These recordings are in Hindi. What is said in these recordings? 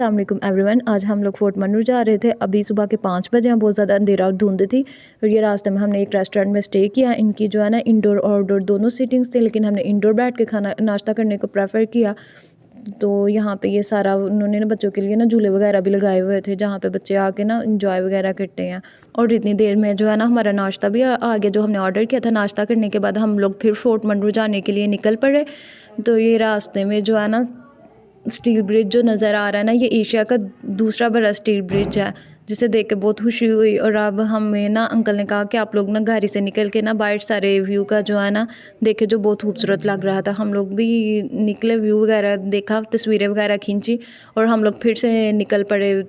अस्सलाम वालेकुम एवरीवन। आज हम लोग फोर्ट मनूर जा रहे थे। अभी सुबह के 5 बजे हैं। बहुत ज़्यादा अंधेरा और धुंध थी और ये रास्ते में हमने एक रेस्टोरेंट में स्टे किया। इनकी जो है ना इंडोर और आउटडोर दोनों सीटिंग्स थे, लेकिन हमने इंडोर बैठ के खाना नाश्ता करने को प्रेफर किया। तो यहाँ पे ये सारा उन्होंने ना बच्चों के लिए ना झूले वगैरह भी लगाए हुए थे, जहाँ पे बच्चे आके ना इंजॉय वगैरह करते हैं। और इतनी देर में जो है ना हमारा नाश्ता भी आ गया जो हमने ऑर्डर किया था। नाश्ता करने के बाद हम लोग फिर फोर्ट मनूर जाने के लिए निकल पड़े। तो ये रास्ते में जो है ना स्टील ब्रिज जो नज़र आ रहा है ना, ये एशिया का दूसरा बड़ा स्टील ब्रिज है, जिसे देख के बहुत खुशी हुई। और अब हमें ना अंकल ने कहा कि आप लोग ना गाड़ी से निकल के ना बाहर सारे व्यू का जो है ना देखे, जो बहुत खूबसूरत लग रहा था। हम लोग भी निकले, व्यू वगैरह देखा, तस्वीरें वगैरह खींची और हम लोग फिर से निकल पड़े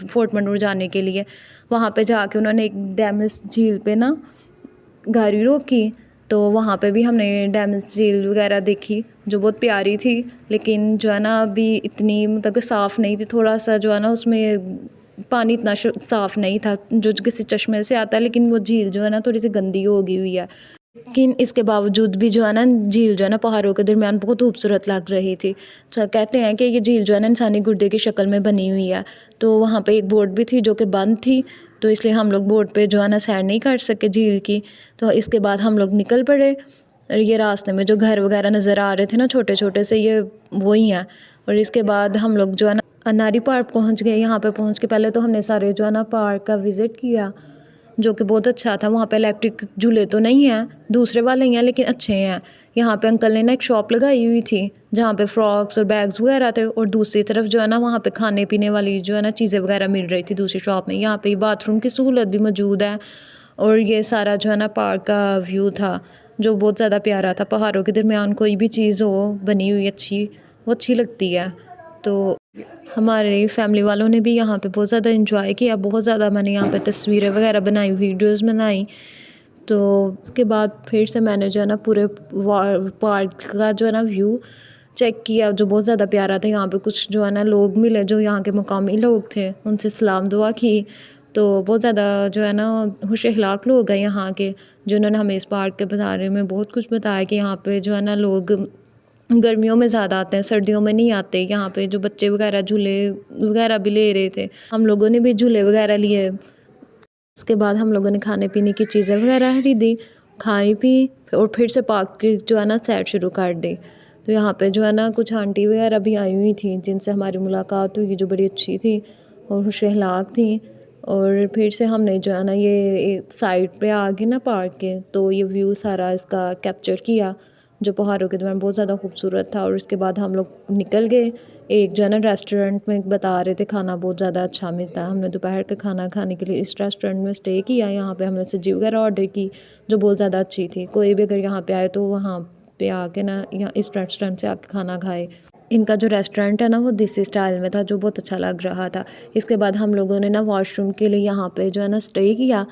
फोर्ट मनूर जाने के लिए। वहाँ पे जाके उन्होंने एक डैमिस झील पे ना गाड़ी रोकी, तो वहाँ पे भी हमने डैमिस झील वगैरह देखी जो बहुत प्यारी थी। लेकिन जो है ना अभी इतनी मतलब कि साफ़ नहीं थी, थोड़ा सा जो है ना उसमें पानी इतना साफ़ नहीं था जो किसी चश्मे से आता है। लेकिन वो झील जो है ना थोड़ी सी गंदी हो गई हुई है। लेकिन इसके बावजूद भी जो है ना झील जो है ना पहाड़ों के दरमियान बहुत खूबसूरत लग रही थी। कहते हैं कि ये झील जो है ना इंसानी गुर्दे की शक्ल में बनी हुई है। तो वहाँ पे एक बोट भी थी जो कि बंद थी, तो इसलिए हम लोग बोट पे जो है ना सैर नहीं कर सके झील की। तो इसके बाद हम लोग निकल पड़े और ये रास्ते में जो घर वगैरह नज़र आ रहे थे ना छोटे छोटे से, ये वही हैं। और इसके बाद हम लोग जो है ना अनारी पार्क पहुँच गए। यहाँ पे पहुँच के पहले तो हमने सारे जो है ना पार्क का विज़िट किया, जो कि बहुत अच्छा था। वहाँ पे इलेक्ट्रिक झूले तो नहीं हैं, दूसरे वाले ही हैं, लेकिन अच्छे हैं। यहाँ पे अंकल ने ना एक शॉप लगाई हुई थी जहाँ पे फ्रॉक्स और बैग्स वगैरह थे, और दूसरी तरफ जो है ना वहाँ पे खाने पीने वाली जो है ना चीज़ें वगैरह मिल रही थी दूसरी शॉप में। यहाँ पे बाथरूम की सहूलत भी मौजूद है। और ये सारा जो है ना पार्क का व्यू था जो बहुत ज़्यादा प्यारा था। पहाड़ों के दरमियान कोई भी चीज़ हो बनी हुई अच्छी, वो अच्छी लगती है। तो हमारे फैमिली वालों ने भी यहाँ पे बहुत ज़्यादा एंजॉय किया। बहुत ज़्यादा मैंने यहाँ पे तस्वीरें वगैरह बनाई, वीडियोस बनाई। तो उसके बाद फिर से मैंने जो है ना पूरे पार्क का जो है ना व्यू चेक किया, जो बहुत ज़्यादा प्यारा था। यहाँ पे कुछ जो है ना लोग मिले जो यहाँ के मुकामी लोग थे, उनसे सलाम दुआ की। तो बहुत ज़्यादा जो है ना होश अखलाक लोग हैं यहाँ के, जिन्होंने हमें इस पार्क के बारे में बहुत कुछ बताया कि यहाँ पे जो है ना लोग गर्मियों में ज़्यादा आते हैं, सर्दियों में नहीं आते। यहाँ पे जो बच्चे वगैरह झूले वगैरह भी ले रहे थे, हम लोगों ने भी झूले वगैरह लिए। उसके बाद हम लोगों ने खाने पीने की चीज़ें वगैरह खरीदी, खाई पी और फिर से पार्क की जो है ना सैर शुरू कर दी। तो यहाँ पे जो है ना कुछ आंटी वगैरह भी आई हुई थी जिनसे हमारी मुलाकात हुई, जो बड़ी अच्छी थी और खुश अखलाक थी। और फिर से हमने जो है ना ये साइड पे आ गए ना पार्क के, तो ये व्यू सारा इसका कैप्चर किया जो पहाड़ों के दरमियान बहुत ज़्यादा खूबसूरत था। और उसके बाद हम लोग निकल गए। एक जो है ना रेस्टोरेंट में बता रहे थे खाना बहुत ज़्यादा अच्छा मिलता है। हमने दोपहर का खाना खाने के लिए इस रेस्टोरेंट में स्टे किया। यहाँ पे हमने सब्जी वगैरह ऑर्डर की जो बहुत ज़्यादा अच्छी थी। कोई भी अगर यहाँ पे आए तो वहाँ पे आके ना यहाँ इस रेस्टोरेंट से आके खाना खाए। इनका जो रेस्टोरेंट है ना वो देसी स्टाइल में था, जो बहुत अच्छा लग रहा था। इसके बाद हम लोगों ने ना वॉशरूम के लिए यहाँ पे जो है ना स्टे किया।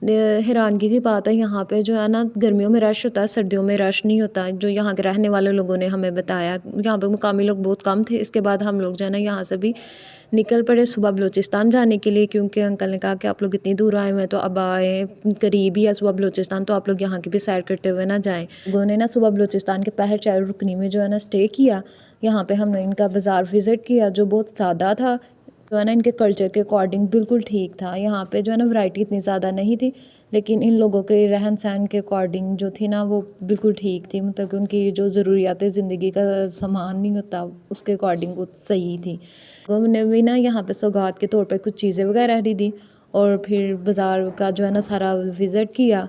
हैरानगी की बात है, यहाँ पे जो है ना गर्मियों में रश होता है, सर्दियों में रश नहीं होता, जो यहाँ के रहने वाले लोगों ने हमें बताया। यहाँ पे मुकामी लोग बहुत कम थे। इसके बाद हम लोग जो है ना यहाँ से भी निकल पड़े सुबह बलूचिस्तान जाने के लिए, क्योंकि अंकल ने कहा कि आप लोग इतनी दूर आए हुए हैं तो अब आए, करीब ही है सुबह बलूचिस्तान, तो आप लोग यहाँ की भी सैर करते हुए ना जाएं। लोगों ने ना सुबह बलूचिस्तान के पहर चाय रुकनी में जो है ना स्टे किया। यहाँ पे हमने इनका बाज़ार विज़िट किया जो बहुत सादा था, जो है ना इनके कल्चर के अकॉर्डिंग बिल्कुल ठीक था। यहाँ पे जो है ना वैरायटी इतनी ज़्यादा नहीं थी, लेकिन इन लोगों के रहन सहन के अकॉर्डिंग जो थी ना वो बिल्कुल ठीक थी। मतलब कि उनकी जो ज़रूरियात ज़िंदगी का सामान नहीं होता, उसके अकॉर्डिंग वो सही थी। हमने भी ना यहाँ पे सौगात के तौर पे कुछ चीज़ें वगैरह खरीदी और फिर बाज़ार का जो है ना सारा विज़िट किया,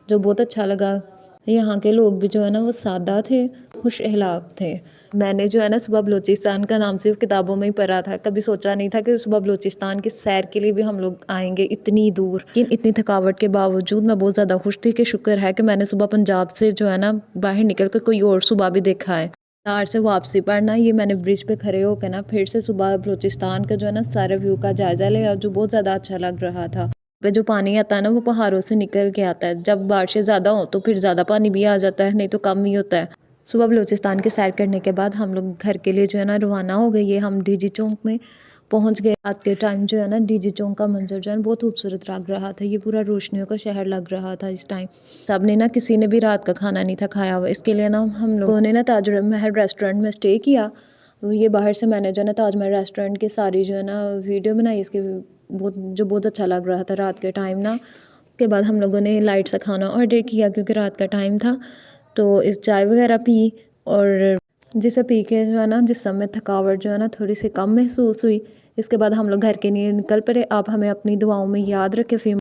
जो बहुत अच्छा लगा। यहाँ के लोग भी जो है ना वो सादा थे, खुश अखलाक थे। मैंने जो है ना सुबह बलूचिस्तान का नाम सिर्फ किताबों में ही पढ़ा था, कभी सोचा नहीं था कि सुबह बलूचिस्तान की सैर के लिए भी हम लोग आएंगे इतनी दूर। लेकिन इतनी थकावट के बावजूद मैं बहुत ज़्यादा खुश थी कि शुक्र है कि मैंने सुबह पंजाब से जो है ना बाहर निकल कर कोई और सुबह भी देखा है। कार से वापसी पर ना ये मैंने ब्रिज पे खड़े होकर ना फिर से सुबह बलूचिस्तान का जो है ना सारे व्यू का जायज़ा लिया, जो बहुत ज़्यादा अच्छा लग रहा था। पे जो पानी आता है ना वो पहाड़ों से निकल के आता है। जब बारिशें ज़्यादा हो तो फिर ज़्यादा पानी भी आ जाता है, नहीं तो कम ही होता है। सुबह बलूचिस्तान की सैर करने के बाद हम लोग घर के लिए जो है ना रवाना हो गए। ये हम डीजी चौक में पहुंच गए। रात के टाइम जो है ना डीजी चौक का मंजर जो है बहुत खूबसूरत लग रहा था। ये पूरा रोशनियों का शहर लग रहा था इस टाइम। सब ने ना किसी ने भी रात का खाना नहीं था खाया हुआ। इसके लिए ना हम लोगों ने ना ताजुल महल रेस्टोरेंट में स्टे किया। ये बाहर से मैंने जो है ना ताजमहल रेस्टोरेंट की सारी जो है ना वीडियो बनाई इसकी, बहुत अच्छा लग रहा था रात के टाइम ना। उसके बाद हम लोगों ने लाइट सा खाना ऑर्डर किया क्योंकि रात का टाइम था, तो इस चाय वगैरह पी, और जिसे पी के जो है ना जिस समय थकावट जो है ना थोड़ी सी कम महसूस हुई। इसके बाद हम लोग घर के लिए निकल पड़े। आप हमें अपनी दुआओं में याद रखें। फिर